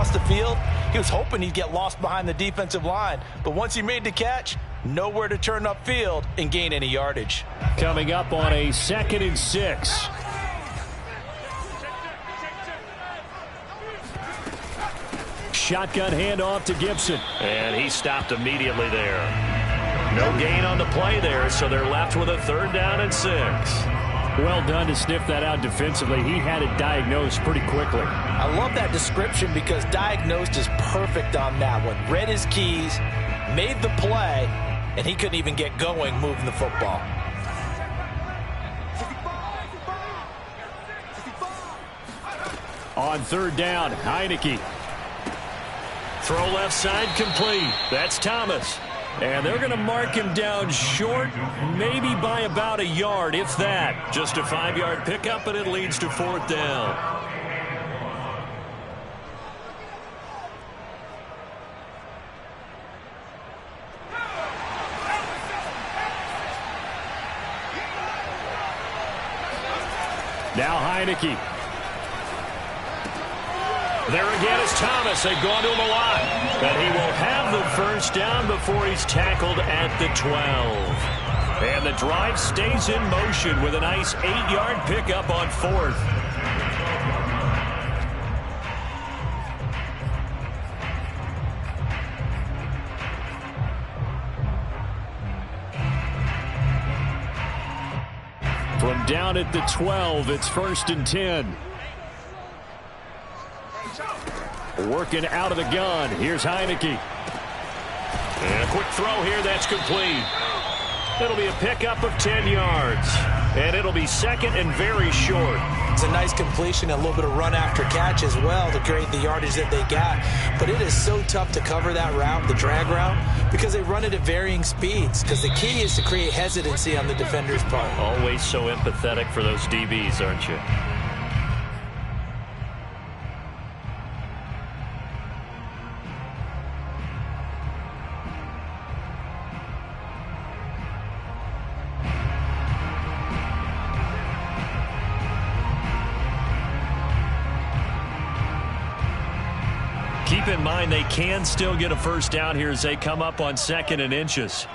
across the field, he was hoping he'd get lost behind the defensive line. But once he made the catch, nowhere to turn upfield and gain any yardage. Coming up on a 2nd and 6. Shotgun handoff to Gibson. And he stopped immediately there. No gain on the play there, so they're left with a 3rd down and 6. Well done to sniff that out defensively. He had it diagnosed pretty quickly. I love that description because diagnosed is perfect on that one. Read his keys, made the play, and he couldn't even get going moving the football. On 3rd down, Heineke. Throw left side complete. That's Thomas. And they're going to mark him down short, maybe by about a yard, if that. Just a 5-yard pickup, and it leads to 4th down. Now Heineke. There again is Thomas. They've gone to him a lot. But he will have the 1st down before he's tackled at the 12. And the drive stays in motion with a nice 8-yard pickup on 4th. From down at the 12, it's 1st and 10. Working out of the gun. Here's Heineke. And a quick throw here. That's complete. It'll be a pickup of 10 yards. And it'll be 2nd and very short. It's a nice completion, a little bit of run after catch as well to create the yardage that they got. But it is so tough to cover that route, the drag route, because they run it at varying speeds. Because the key is to create hesitancy on the defender's part. Always so empathetic for those DBs, aren't you? Keep in mind they can still get a 1st down here as they come up on 2nd and inches.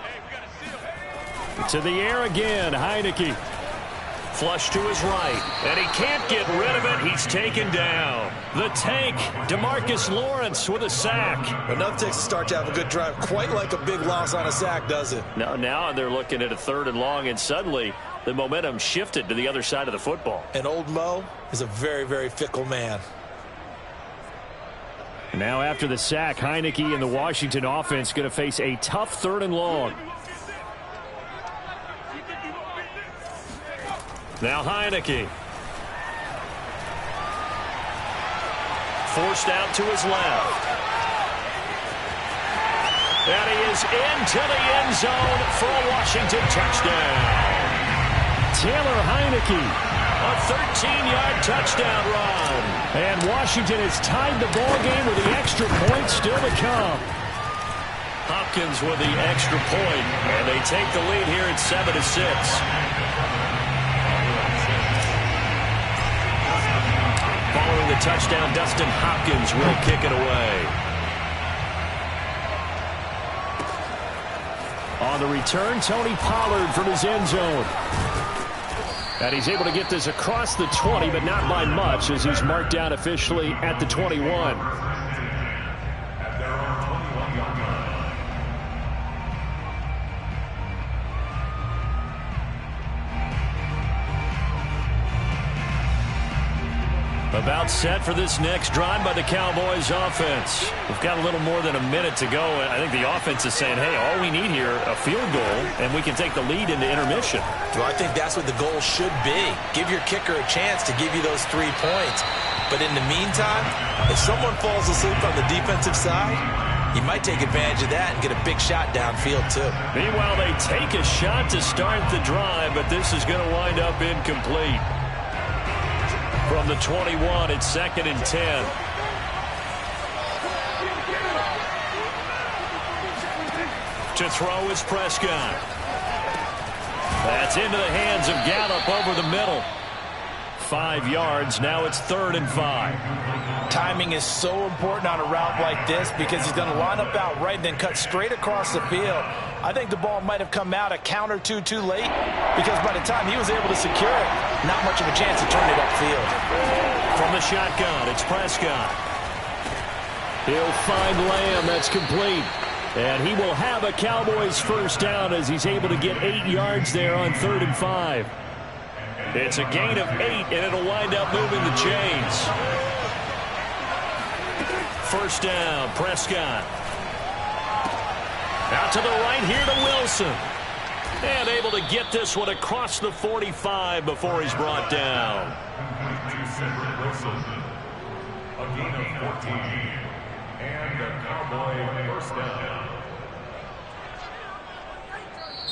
To the air again, Heineke. Flush to his right, and he can't get rid of it. He's taken down. The tank, DeMarcus Lawrence with a sack. Enough takes to start to have a good drive. Quite like a big loss on a sack, does it? Now they're looking at a 3rd and long, and suddenly the momentum shifted to the other side of the football. And old Mo is a very, very fickle man. Now after the sack, Heineke and the Washington offense going to face a tough 3rd and long. Now Heineke. Forced out to his left. And he is into the end zone for a Washington touchdown. Taylor Heineke. A 13-yard touchdown run. And Washington has tied the ball game with the extra point still to come. Hopkins with the extra point, and they take the lead here at 7-6. Following the touchdown, Dustin Hopkins will kick it away. On the return, Tony Pollard from his end zone. And he's able to get this across the 20, but not by much, as he's marked down officially at the 21. About set for this next drive by the Cowboys offense. We've got a little more than a minute to go. I think the offense is saying, hey, all we need here, a field goal, and we can take the lead into intermission. Well, I think that's what the goal should be. Give your kicker a chance to give you those 3 points. But in the meantime, if someone falls asleep on the defensive side, you might take advantage of that and get a big shot downfield, too. Meanwhile, they take a shot to start the drive, but this is going to wind up incomplete. From the 21, it's 2nd and 10. To throw is Prescott. That's into the hands of Gallup over the middle. 5 yards. Now it's 3rd and 5. Timing is so important on a route like this because he's going to line up out right and then cut straight across the field. I think the ball might have come out a count or two too late because by the time he was able to secure it, not much of a chance to turn it upfield. From the shotgun, it's Prescott. He'll find Lamb. That's complete. And he will have a Cowboys first down as he's able to get 8 yards there on 3rd and 5. It's a gain of 8, and it'll wind up moving the chains. First down, Prescott. Out to the right here to Wilson. And able to get this one across the 45 before he's brought down. A gain of 14. And a Cowboy first down.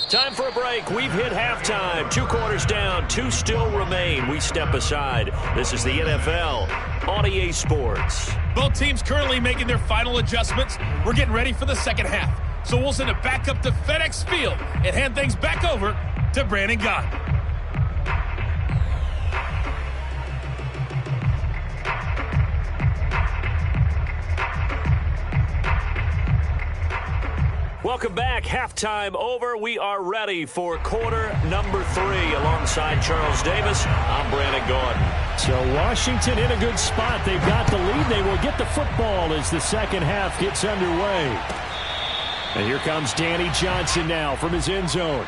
Time for a break. We've hit halftime. 2 quarters down. 2 still remain. We step aside. This is the NFL on EA Sports. Both teams currently making their final adjustments. We're getting ready for the second half. So we'll send it back up to FedEx Field and hand things back over to Brandon Gott. Welcome back. Halftime over. We are ready for quarter number 3. Alongside Charles Davis, I'm Brandon Gordon. So Washington in a good spot. They've got the lead. They will get the football as the second half gets underway. And here comes Danny Johnson now from his end zone.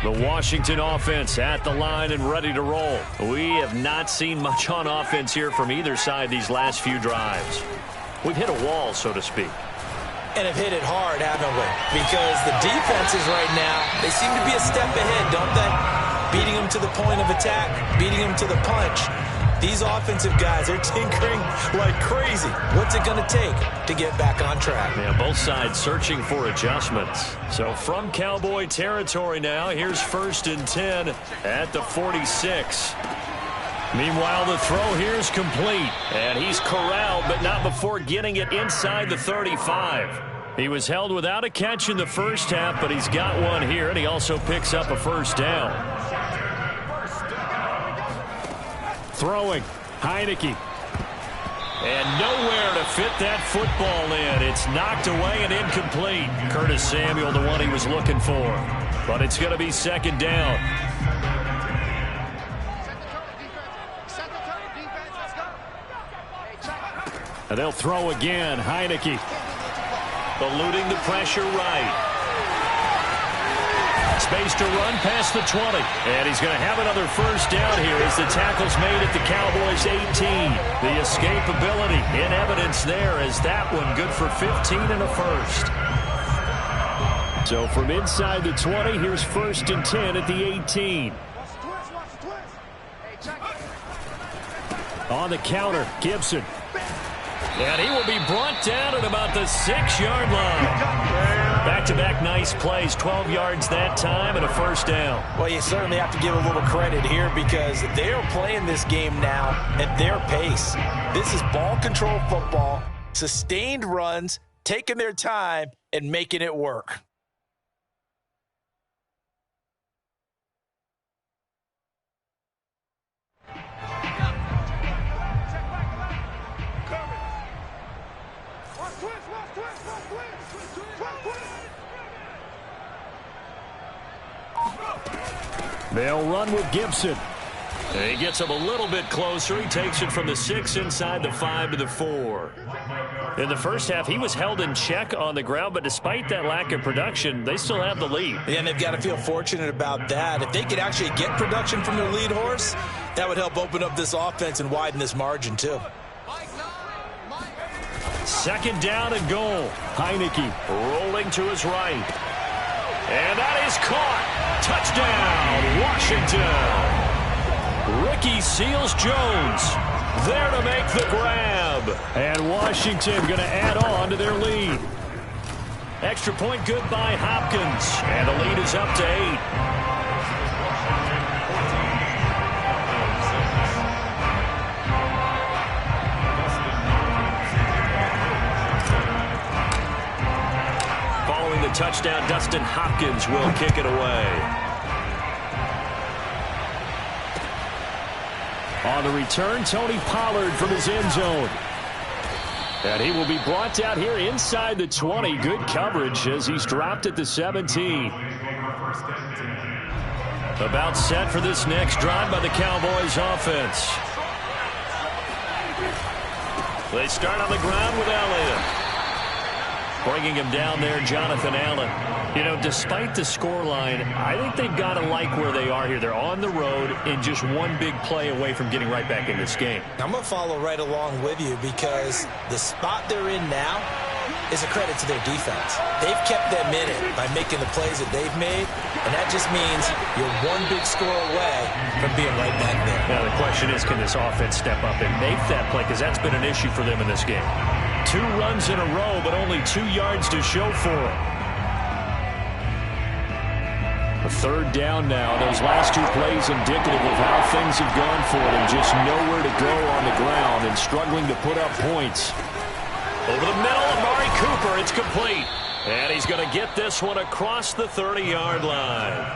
The Washington offense at the line and ready to roll. We have not seen much on offense here from either side these last few drives. We've hit a wall, so to speak. And have hit it hard, haven't we? Because the defenses right now, they seem to be a step ahead, don't they? Beating them to the point of attack, beating them to the punch. These offensive guys are tinkering like crazy. What's it going to take to get back on track? Yeah, both sides searching for adjustments. So from Cowboy territory now, here's 1st and 10 at the 46. Meanwhile, the throw here is complete. And he's corralled, but not before getting it inside the 35. He was held without a catch in the first half, but he's got one here, and he also picks up a first down. Throwing, Heineke. And nowhere to fit that football in. It's knocked away and incomplete. Curtis Samuel, the one he was looking for. But it's going to be 2nd down. And they'll throw again, Heineke. Eluding the pressure right. Space to run past the 20. And he's going to have another first down here as the tackle's made at the Cowboys' 18. The escapability in evidence there as that one good for 15 and a first. So from inside the 20, here's 1st and 10 at the 18. On the counter, Gibson. And he will be brought down at about the 6-yard line. Back-to-back nice plays, 12 yards that time and a first down. Well, you certainly have to give a little credit here because they are playing this game now at their pace. This is ball control football, sustained runs, taking their time and making it work. They'll run with Gibson. And he gets him a little bit closer. He takes it from the 6 inside the 5 to the 4. In the first half, he was held in check on the ground, but despite that lack of production, they still have the lead. Yeah, and they've got to feel fortunate about that. If they could actually get production from their lead horse, that would help open up this offense and widen this margin too. 2nd down and goal. Heineke rolling to his right. And that is caught. Touchdown, Washington. Ricky Seals-Jones there to make the grab. And Washington going to add on to their lead. Extra point good by Hopkins. And the lead is up to 8. Following the touchdown, Dustin Hopkins will kick it away. On the return, Tony Pollard from his end zone. And he will be brought down here inside the 20. Good coverage as he's dropped at the 17. About set for this next drive by the Cowboys offense. They start on the ground with Elliott. Bringing him down there, Jonathan Allen. You know, despite the scoreline, I think they've got to like where they are here. They're on the road and just one big play away from getting right back in this game. I'm going to follow right along with you because the spot they're in now is a credit to their defense. They've kept them in it by making the plays that they've made, and that just means you're one big score away from being right back there. Now, the question is, can this offense step up and make that play? Because that's been an issue for them in this game. 2 runs in a row, but only 2 yards to show for it. A 3rd down now. Those last 2 plays indicative of how things have gone for them. Just nowhere to go on the ground and struggling to put up points. Over the middle, Amari Cooper. It's complete. And he's going to get this one across the 30-yard line.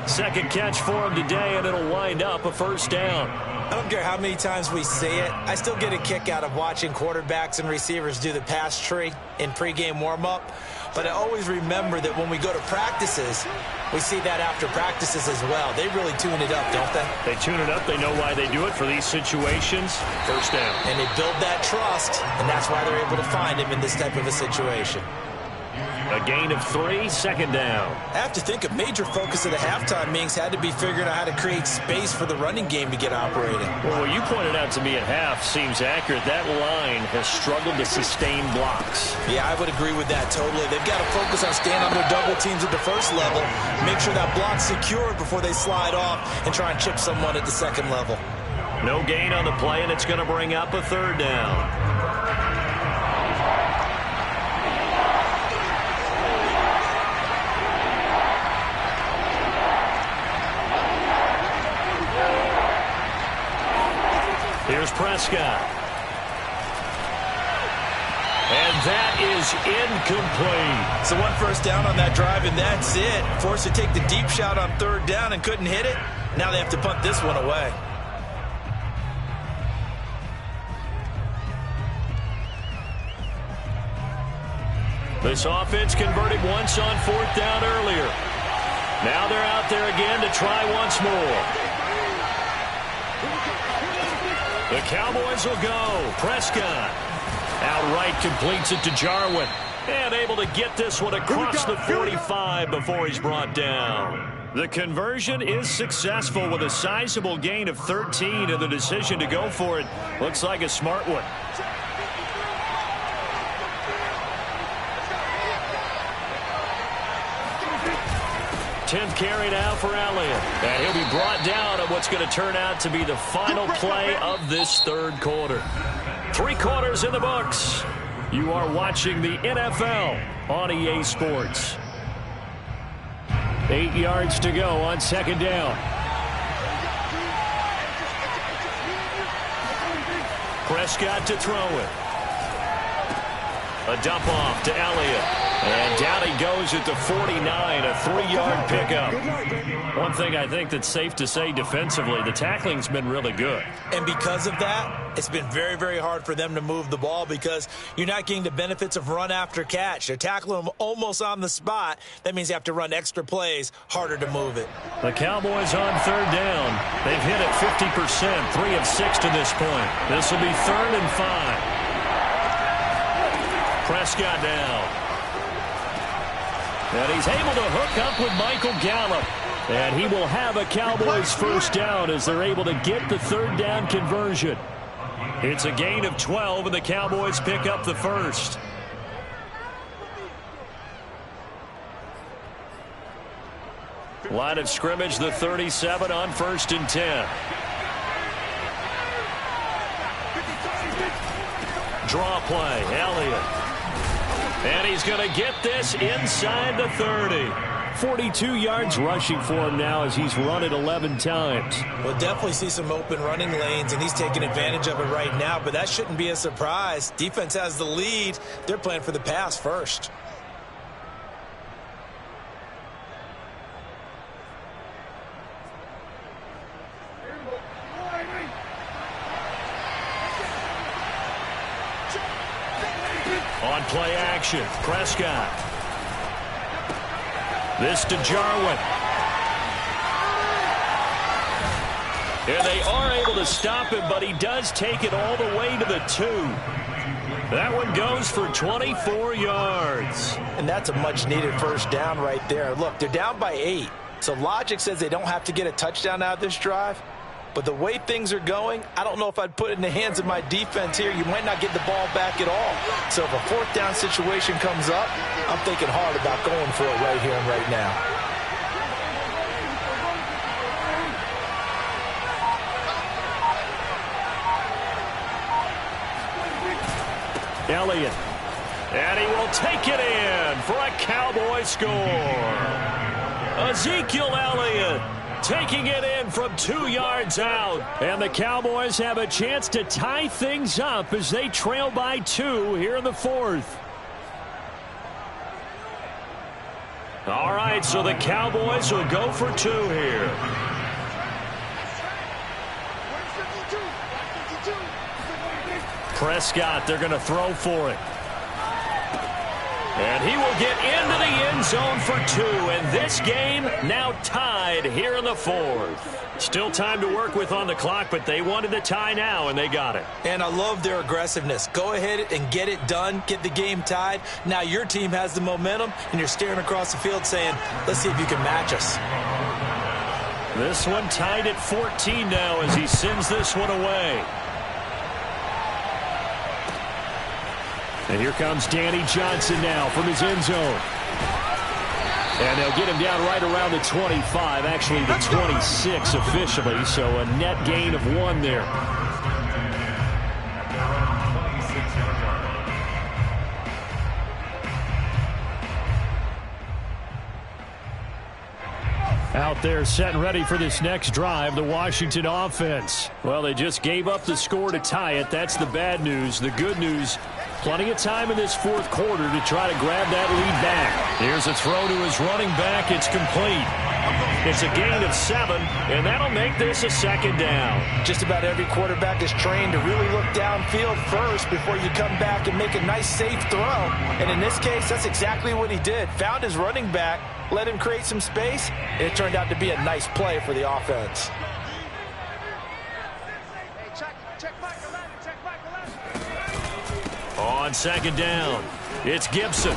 2nd catch for him today, and it'll wind up a first down. I don't care how many times we say it. I still get a kick out of watching quarterbacks and receivers do the pass tree in pregame warm-up. But I always remember that when we go to practices, we see that after practices as well. They really tune it up, don't they? They tune it up. They know why they do it for these situations. First down. And they build that trust, and that's why they're able to find him in this type of a situation. A gain of 3, second down. I have to think a major focus of the halftime meetings had to be figuring out how to create space for the running game to get operating. Well, what you pointed out to me at half seems accurate. That line has struggled to sustain blocks. Yeah, I would agree with that totally. They've got to focus on staying under double teams at the first level, make sure that block's secured before they slide off and try and chip someone at the second level. No gain on the play, and it's going to bring up a third down. Here's Prescott. And that is incomplete. So one first down on that drive, and that's it. Forced to take the deep shot on third down and couldn't hit it. Now they have to punt this one away. This offense converted once on fourth down earlier. Now they're out there again to try once more. The Cowboys will go. Prescott outright completes it to Jarwin. And able to get this one across the 45 before he's brought down. The conversion is successful with a sizable gain of 13, and the decision to go for it looks like a smart one. Tenth carry now for Elliott. And he'll be brought down on what's going to turn out to be the final play of this third quarter. 3 quarters in the books. You are watching the NFL on EA Sports. 8 yards to go on second down. Prescott to throw it. A dump off to Elliott. And down he goes at the 49, a 3-yard pickup. One thing I think that's safe to say defensively, the tackling's been really good. And because of that, it's been very, very hard for them to move the ball because you're not getting the benefits of run after catch. They're tackling them almost on the spot. That means you have to run extra plays, harder to move it. The Cowboys on third down. They've hit it 50%, 3 of 6 to this point. This will be 3rd and 5. Prescott now. And he's able to hook up with Michael Gallup. And he will have a Cowboys first down as they're able to get the third down conversion. It's a gain of 12, and the Cowboys pick up the first. Line of scrimmage, the 37 on 1st and 10. Draw play, Elliott. And he's going to get this inside the 30. 42 yards rushing for him now as he's run it 11 times. We'll definitely see some open running lanes, and he's taking advantage of it right now, but that shouldn't be a surprise. Defense has the lead. They're playing for the pass first. On play action, Prescott. This to Jarwin. And they are able to stop him, but he does take it all the way to the 2. That one goes for 24 yards. And that's a much-needed first down right there. Look, they're down by 8. So logic says they don't have to get a touchdown out of this drive. But the way things are going, I don't know if I'd put it in the hands of my defense here. You might not get the ball back at all. So if a fourth down situation comes up, I'm thinking hard about going for it right here and right now. Elliott. And he will take it in for a Cowboy score. Ezekiel Elliott taking it in from 2 yards out. And the Cowboys have a chance to tie things up as they trail by 2 here in the 4th. All right, so the Cowboys will go for 2 here. Prescott, they're going to throw for it. And he will get into the end zone for 2. And this game now tied here in the 4th. Still time to work with on the clock, but they wanted the tie now, and they got it. And I love their aggressiveness. Go ahead and get it done. Get the game tied. Now your team has the momentum, and you're staring across the field saying, let's see if you can match us. This one tied at 14 now as he sends this one away. And here comes Danny Johnson now from his end zone. And they'll get him down right around the 25, actually the 26 officially, so a net gain of 1 there. Out there set and ready for this next drive, the Washington offense. Well, they just gave up the score to tie it. That's the bad news. The good news, plenty of time in this 4th quarter to try to grab that lead back. Here's a throw to his running back. It's complete. It's a gain of 7, and that'll make this a 2nd down. Just about every quarterback is trained to really look downfield first before you come back and make a nice, safe throw. And in this case, that's exactly what he did. Found his running back, let him create some space, and it turned out to be a nice play for the offense. On 2nd down, it's Gibson.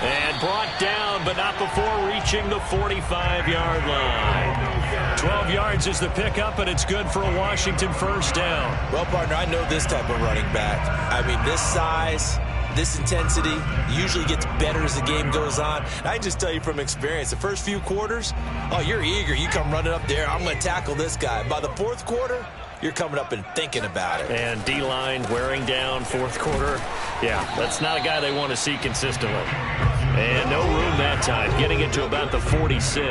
And brought down, but not before reaching the 45-yard line. 12 yards is the pickup, and it's good for a Washington 1st down. Well, partner, I know this type of running back. I mean, this size, this intensity usually gets better as the game goes on. And I just tell you from experience, the first few quarters, oh, you're eager. You come running up there, I'm going to tackle this guy. By the 4th quarter, you're coming up and thinking about it. And D-line wearing down 4th quarter. Yeah, that's not a guy they want to see consistently. And no room that time, getting it to about the 46.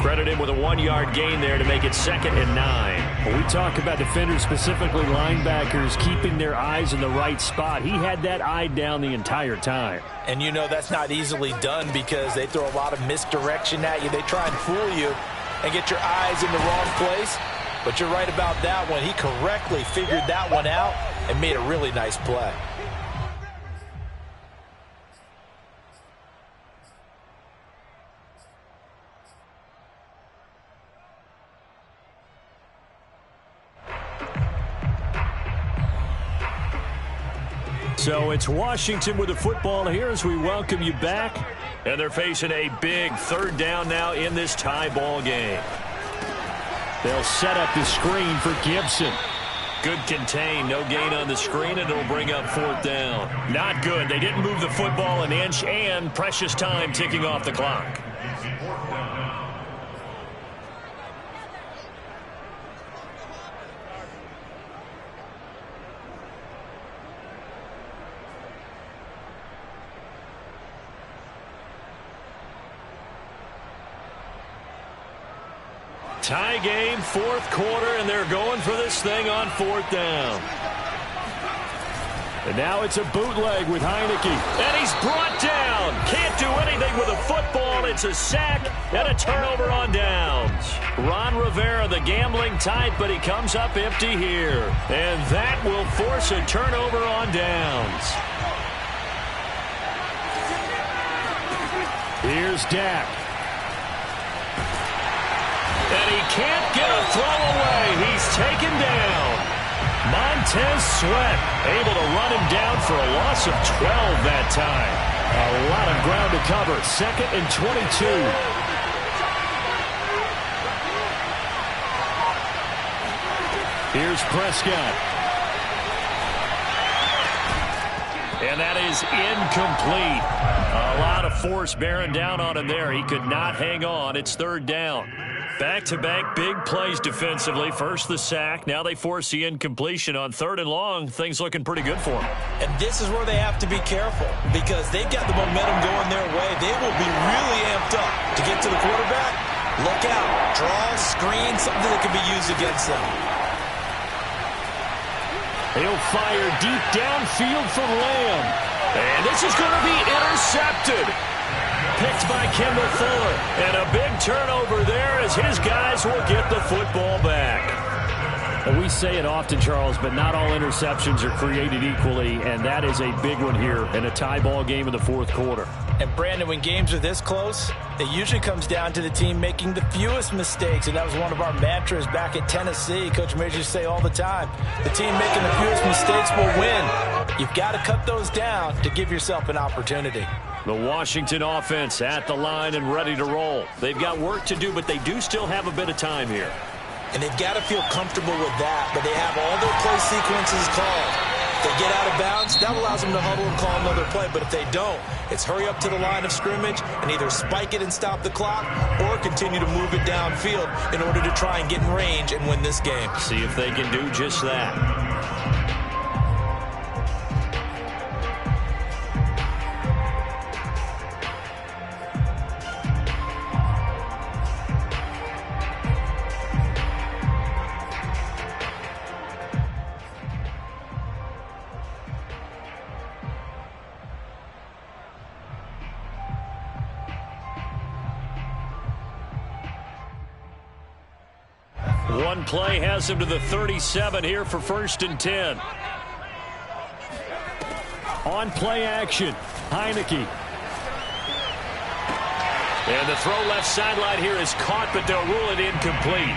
Credit him with a 1-yard gain there to make it 2nd and 9. When we talk about defenders, specifically linebackers, keeping their eyes in the right spot, he had that eye down the entire time. And you know that's not easily done because they throw a lot of misdirection at you. They try and fool you and get your eyes in the wrong place. But you're right about that one. He correctly figured that one out and made a really nice play. So it's Washington with the football here as we welcome you back. And they're facing a big 3rd down now in this tie ball game. They'll set up the screen for Gibson. Good contain, no gain on the screen, and it'll bring up 4th down. Not good. They didn't move the football an inch, and precious time ticking off the clock. Tie game, 4th quarter, and they're going for this thing on 4th down. And now it's a bootleg with Heineke. And he's brought down. Can't do anything with a football. It's a sack and a turnover on downs. Ron Rivera, the gambling type, but he comes up empty here. And that will force a turnover on downs. Here's Dak. And he can't get a throw away. He's taken down. Montez Sweat able to run him down for a loss of 12 that time. A lot of ground to cover. 2nd and 22. Here's Prescott. And that is incomplete. A lot of force bearing down on him there. He could not hang on. It's 3rd down. Back-to-back big plays defensively. First the sack. Now they force the incompletion on 3rd and long. Things looking pretty good for them. And this is where they have to be careful because they've got the momentum going their way. They will be really amped up to get to the quarterback. Look out. Draw, screen, something that can be used against them. He'll fire deep downfield for Lamb. And this is going to be intercepted. Picked by Kendall Fuller. And a big turnover there as his guys will get the football back. Well, we say it often, Charles, but not all interceptions are created equally, and that is a big one here in a tie ball game in the fourth quarter. And, Brandon, when games are this close, it usually comes down to the team making the fewest mistakes, and that was one of our mantras back at Tennessee. Coach Major used to say all the time, the team making the fewest mistakes will win. You've got to cut those down to give yourself an opportunity. The Washington offense at the line and ready to roll. They've got work to do, but they do still have a bit of time here. And they've got to feel comfortable with that, but they have all their play sequences called. If they get out of bounds, that allows them to huddle and call another play. But if they don't, it's hurry up to the line of scrimmage and either spike it and stop the clock or continue to move it downfield in order to try and get in range and win this game. See if they can do just that. One play has him to the 37 here for 1st and 10. On play action, Heineke. And the throw left sideline here is caught, but they'll rule it incomplete.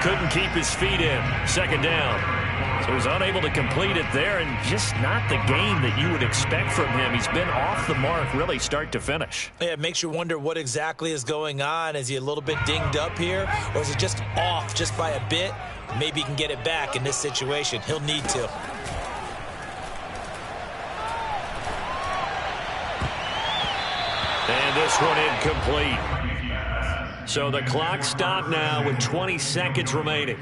Couldn't keep his feet in. 2nd down. So he's unable to complete it there, and just not the game that you would expect from him. He's been off the mark really start to finish. Yeah, it makes you wonder what exactly is going on. Is he a little bit dinged up here, or is he just off just by a bit? Maybe he can get it back in this situation. He'll need to. And this one incomplete. So the clock stopped now with 20 seconds remaining.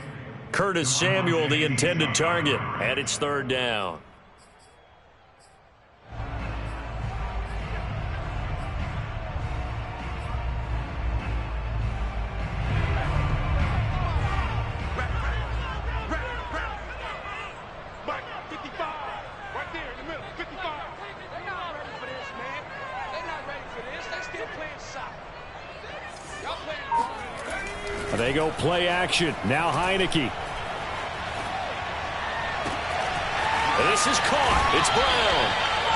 Curtis Samuel, the intended target, and it's 3rd down. They go play action. Now Heineke. This is caught. It's Brown.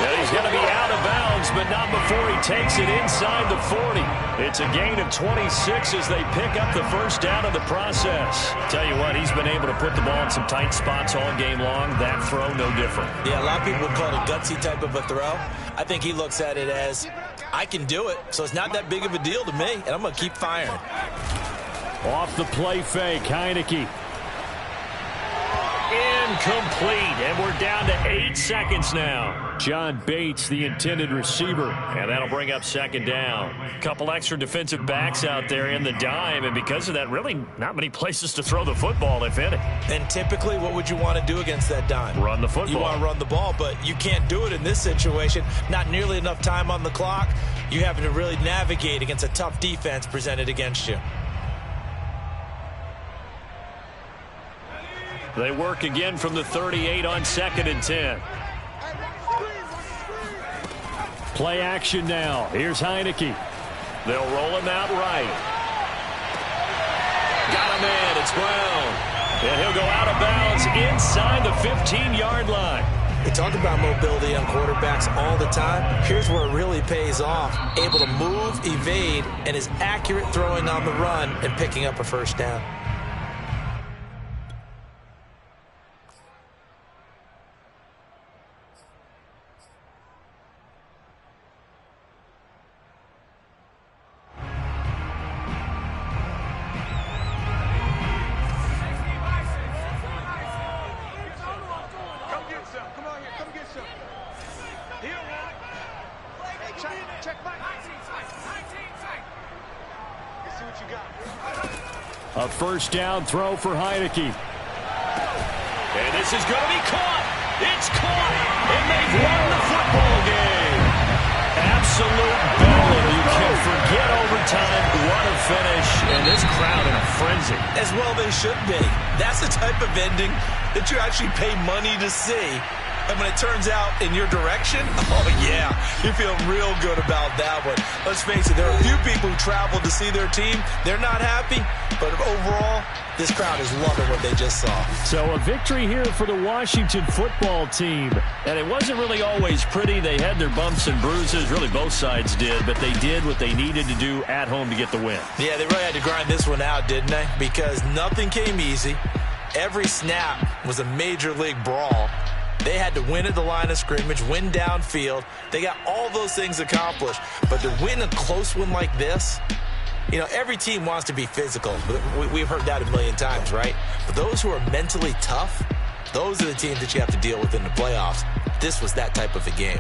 And he's going to be out of bounds, but not before he takes it inside the 40. It's a gain of 26 as they pick up the 1st down of the process. Tell you what, he's been able to put the ball in some tight spots all game long. That throw, no different. Yeah, a lot of people would call it a gutsy type of a throw. I think he looks at it as, I can do it, so it's not that big of a deal to me, and I'm going to keep firing. Off the play fake, Heineke. Incomplete, and we're down to 8 seconds now. John Bates, the intended receiver, and that'll bring up 2nd down. Couple extra defensive backs out there in the dime, and because of that, really not many places to throw the football, if any. And typically, what would you want to do against that dime? Run the football. You want to run the ball, but you can't do it in this situation. Not nearly enough time on the clock. You're having to really navigate against a tough defense presented against you. They work again from the 38 on 2nd and 10. Play action now. Here's Heineke. They'll roll him out right. Got him in. It's Brown. And he'll go out of bounds inside the 15-yard line. We talk about mobility on quarterbacks all the time. Here's where it really pays off. Able to move, evade, and is accurate throwing on the run and picking up a 1st down. A 1st down throw for Heineke. And this is going to be caught. It's caught. And they've won the football game. Absolute battle. You can forget overtime. What a finish. And this crowd in a frenzy. As well they should be. That's the type of ending that you actually pay money to see. And when it turns out in your direction, oh, yeah, you feel real good about that one. Let's face it, there are a few people who travel to see their team. They're not happy, but overall, this crowd is loving what they just saw. So a victory here for the Washington football team. And it wasn't really always pretty. They had their bumps and bruises. Really, both sides did. But they did what they needed to do at home to get the win. Yeah, they really had to grind this one out, didn't they? Because nothing came easy. Every snap was a major league brawl. They had to win at the line of scrimmage, win downfield. They got all those things accomplished. But to win a close one like this, you know, every team wants to be physical. We've heard that a million times, right? But those who are mentally tough, those are the teams that you have to deal with in the playoffs. This was that type of a game.